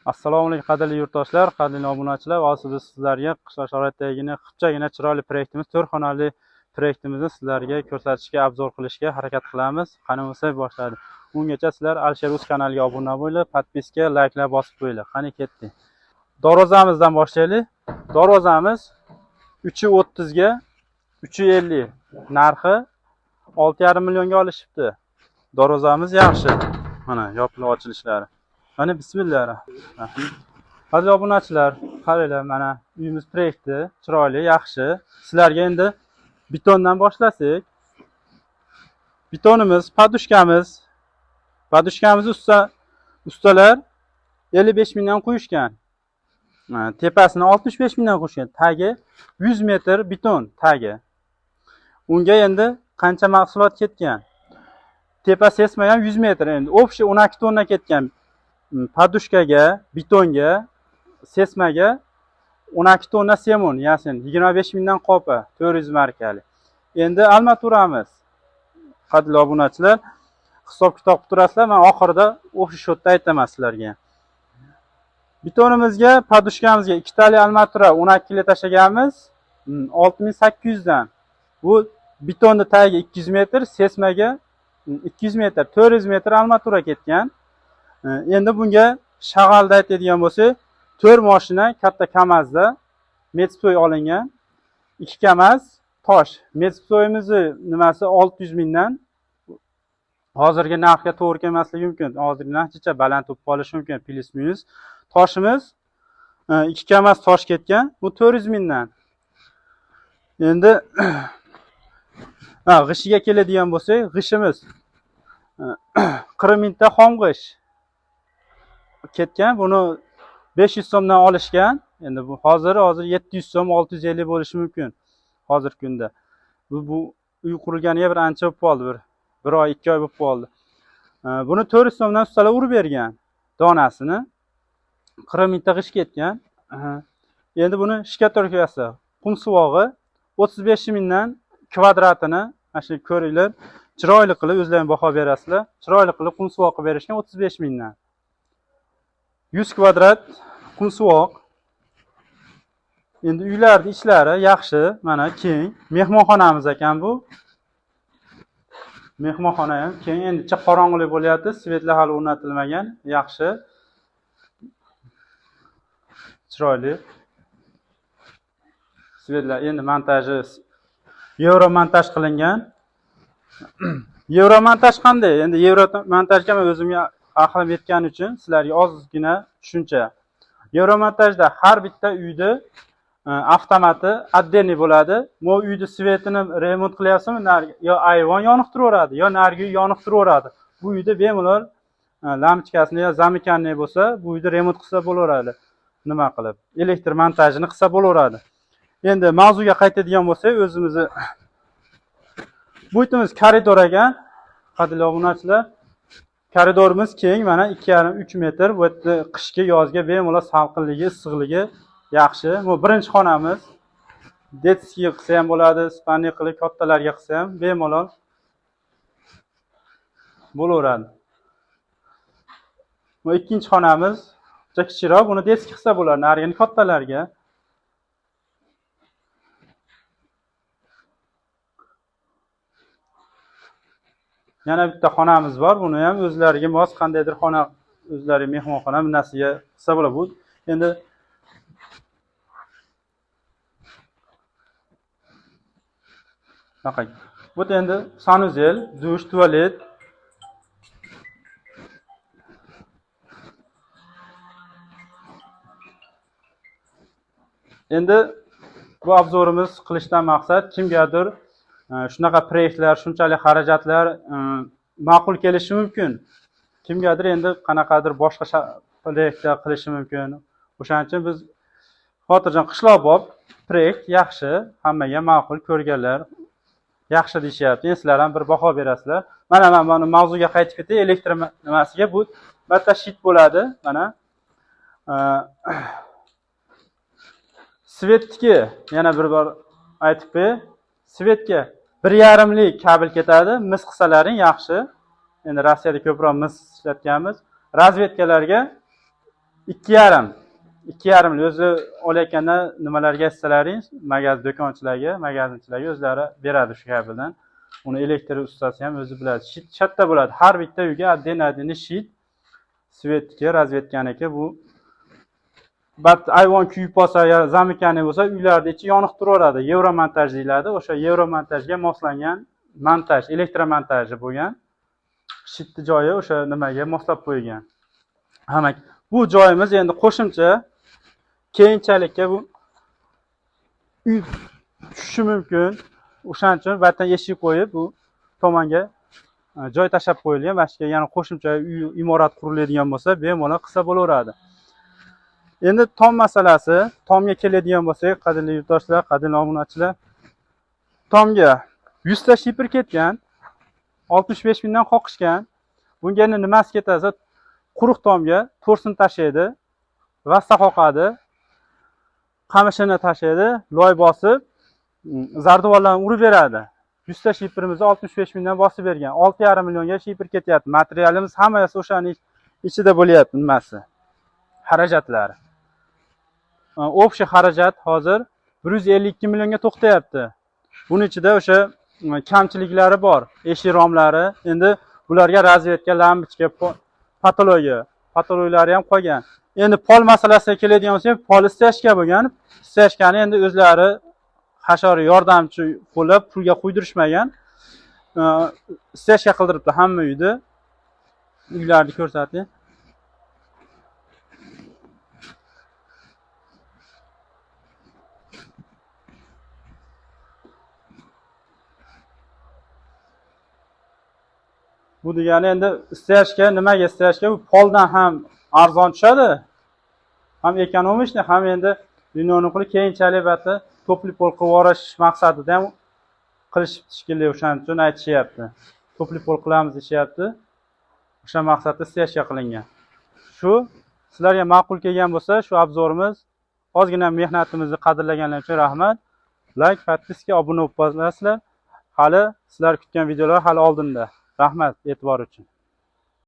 Assalomu alaykum qadrli yurtdoshlar, qadrli obunachilar. Hozir biz sizlarga qishloq sharoitidagi xipchagina chiroyli proyektimiz, 4 xonali proyektimizni sizlarga ko'rsatishga, obzor qilishga harakat qilamiz. Qani bo'lsa boshladi. Ungacha sizlar Alisher Uz kanaliga obuna bo'lib, podpiska, layklar bosib qo'yinglar. Qani ketdik. Darvozamizdan boshlaylik. Darvozamiz 330 ga 350 narxi 6,5 millionga olishibdi. Darvozamiz yaxshi. Mana yopilib ochilishlari. Mana bismillahirrohmanirrohim. Aziz obunachilar, qaranglar, mana uyimiz proyekti chiroyli, yaxshi. Sizlarga endi betondan boshlasak. Betonimiz, padushkamiz ustalar 55 mingdan qo'yishgan. Tepasini 65 mingdan qo'yishgan. Tagi 100 metr beton tagi. Unga endi qancha mahsulot ketgan? Tepa sesma ham 100 metr endi. Общий 12 tonna ketgan. Padushkaga, betonga, sesmaga 12 tonna semon, yasin 25 mingdan qopa, 400 markali. Endi almaturamiz. Qadrli obunachilar, hisob-kitob qilib turasizlar, men oxirida o'sha shotda aytaman sizlarga. Betonimizga, padushkamizga 2 tali almatura 12 kilo tashlaganmiz, 6800 dan. Bu betonni tagiga 200 metr, sesmaga 200 metr, 400 metr almatura ketgan. Endi bunga shag'alda aytadigan bo'lsa, 4 mashina katta kamazda metsoy olingan. 2 kamaz tosh. Metsoyimizni nimasi 600 mingdan. Hozirgi narxga to'g'ri kelmasligi mumkin. Hozirgi narxcha baland bo'lib qolishi mumkin, plus minus. Toshimiz 2 kamaz tosh ketgan. Bu 400 mingdan. Endi g'ishiga keladigan bo'lsak, g'ishimiz 40 mingta xom g'ish ketgan. Buni 500 so'mdan olishgan. Endi bu hozir 700 so'm, 650 bo'lishi mumkin hozirgi kunda. Bu uy qurilganiga bir ancha bo'lib qoldi, bir oy, 2 oy bo'lib qoldi. Buni 400 so'mdan ustalar urib bergan donasini. 40 mingta g'ish ketgan. Endi buni shkatorkasi, qum suvog'i 35 mingdan kvadratini, mana shu ko'ringlar, chiroyli qilib o'zlaring baho berasizlar. Chiroyli qilib qum suvoq qilib berishgan 35 mingdan. 100 kvadrat qum suvoq. Endi uylarning ichlari yaxshi, mana keng. Mehmonxonamiz ekan bu. Mehmonxona ham keng. Endi qorong'ulik bo'lyapti, svetlar hali o'rnatilmagan, yaxshi. Chiroyli. Svetlar endi montaji Euro montaj qilingan. Euro montaj qanday? Endi Euro montajga men o'zimga aqlim yetgani uchun sizlarga ozgina tushuncha. Euro montajda har bitta uyda avtomati отдельный bo'ladi. Bu uyni svetini remont qilyapsizmi, yo ayvon yoniq turaveradi, yo narigi uy yoniq turaveradi. Bu uyda bemalol lampochkasini yo zamykaniy bo'lsa, bu uyda remont qilsa bo'laveradi. Nima qilib? Elektr montajini qilsa bo'laveradi. Endi mavzuga qaytadigan bo'lsak, o'zimizni bu uyimiz koridor ekan. Qadrli obunachilar, koridorimiz keng, mana 2,5-3 metr. Bu yerda qishki, yozga bemalol salqinligi, issiqligi yaxshi. Bu birinchi xonamiz. Detskiy qilsa ham bo'ladi, spalniy qilib kattalarga qilsa ham bemalol bo'laveradi. Bu ikkinchi xonamiz, juda kichikroq, buni detskiy qilsa bo'ladi, narigini kattalarga. Yana bitta xonamiz bor. Buni ham o'zlariga mos qandaydir xona, o'zlari mehmonxona bunasiga qilsa bo'ladi. Bu endi faqat bu endi sanuzel, dush, tualet. Endi bu obzorimiz qilishdan maqsad kimgadir shunaqa proyektlar, shunchalik xarajatlar ma'qul kelishi mumkin. Kimgadir endi qanaqadir boshqa proyektlar qilishi mumkin. O'shaning uchun biz xotirjam qishloqbob proyekt yaxshi, hammaga ma'qul, ko'rganlar yaxshi deyishyapti. Endi sizlar ham bir baho berasizlar. Mana men mavzuga qaytib ketay, elektr nimasiga. Bu bitta shit bo'ladi, mana. Svetga yana bir bor aytib qo'y. Svetga 1,5 lik kabel ketadi. Mis qisalaring yaxshi. Endi Rossiyada ko'proq mis ishlatganmiz. Razvedkalarga 2,5 yil o'zi olayotganda nimalarga hissalaring magazin do'konchilarga, magazinchilarga o'zlari beradi shu kabidan. Uni elektr ustasi ham o'zi biladi. Shit katta bo'ladi. Har bitta uyga odden shit svetga, razvedkaniki bu bat ayvon kuyib qolsa, zamikani bo'lsa, uylarda ichi yoniq turaveradi. Yevromontaj deyiladi. O'sha yevromontajga moslangan montaj, elektromontaji bo'lgan. Shitni joyi o'sha nimaga moslab qo'yilgan. Hamma bu joyimiz endi qo'shimcha keyinchalikka bu uy tushishi mumkin. O'shaning uchun battan eshik qo'yib, bu tomonga joy tashab qo'yilgan. Boshqa yana qo'shimcha uy imorat quriladigan bo'lsa, bemalol qilsa bo'laveradi. Endi tom masalasi, tomga keladigan bo'lsak, qadrli yurtdoshlar, qadrli obunachilar, tomga 100 ta shipir ketgan, 65 mingdan qoqishgan. Bunga endi nimasi ketadi? Quruq tomga to'rsin tashlaydi, vassa qoqadi, qamishini tashlaydi, loy bosib, zardo'vallarni urib beradi. 100 ta shipirimizni 65 mingdan bosib bergan. 6,5 millionga shipir ketyapti. Materialimiz hammasi o'shaning ichida bo'lyapti nimasi? Xarajatlari. Общий xarajat hozir 152 millionga to'xtayapti. Buning ichida o'sha kamchiliklari bor. Eshik romlari, endi bularga razvedka, lampochka, patologiyalari ham qolgan. Endi pol masalasiga keladigan bo'lsak, pol istashga bo'lgan. Istashgani endi o'zlari hashari yordamchi qo'llab pulga quydirishmagan. Istashga qildiribdi hamma uyni. Uylarni ko'rsating. Bu degani endi istashga, nimaga istashga, bu poldan ham arzon tushadi. Ham ekonomishni, ham endi dunyoni qilib keyinchalik batda to'pli pol qilib yuborish maqsadida ham qilishibdi shekilli, o'shaning uchun aytishyapti. To'pli pol qilamiz deyapti. O'sha maqsadda istashga qilingan. Shu sizlarga ma'qul kelgan bo'lsa, shu obzorimiz, ozgina mehnatimizni qadrlaganlar uchun rahmat. Like, podpiska, obuna bo'lib qolasizlar. Hali sizlar kutgan videolar hali oldinda. Rahmat e'tibor uchun.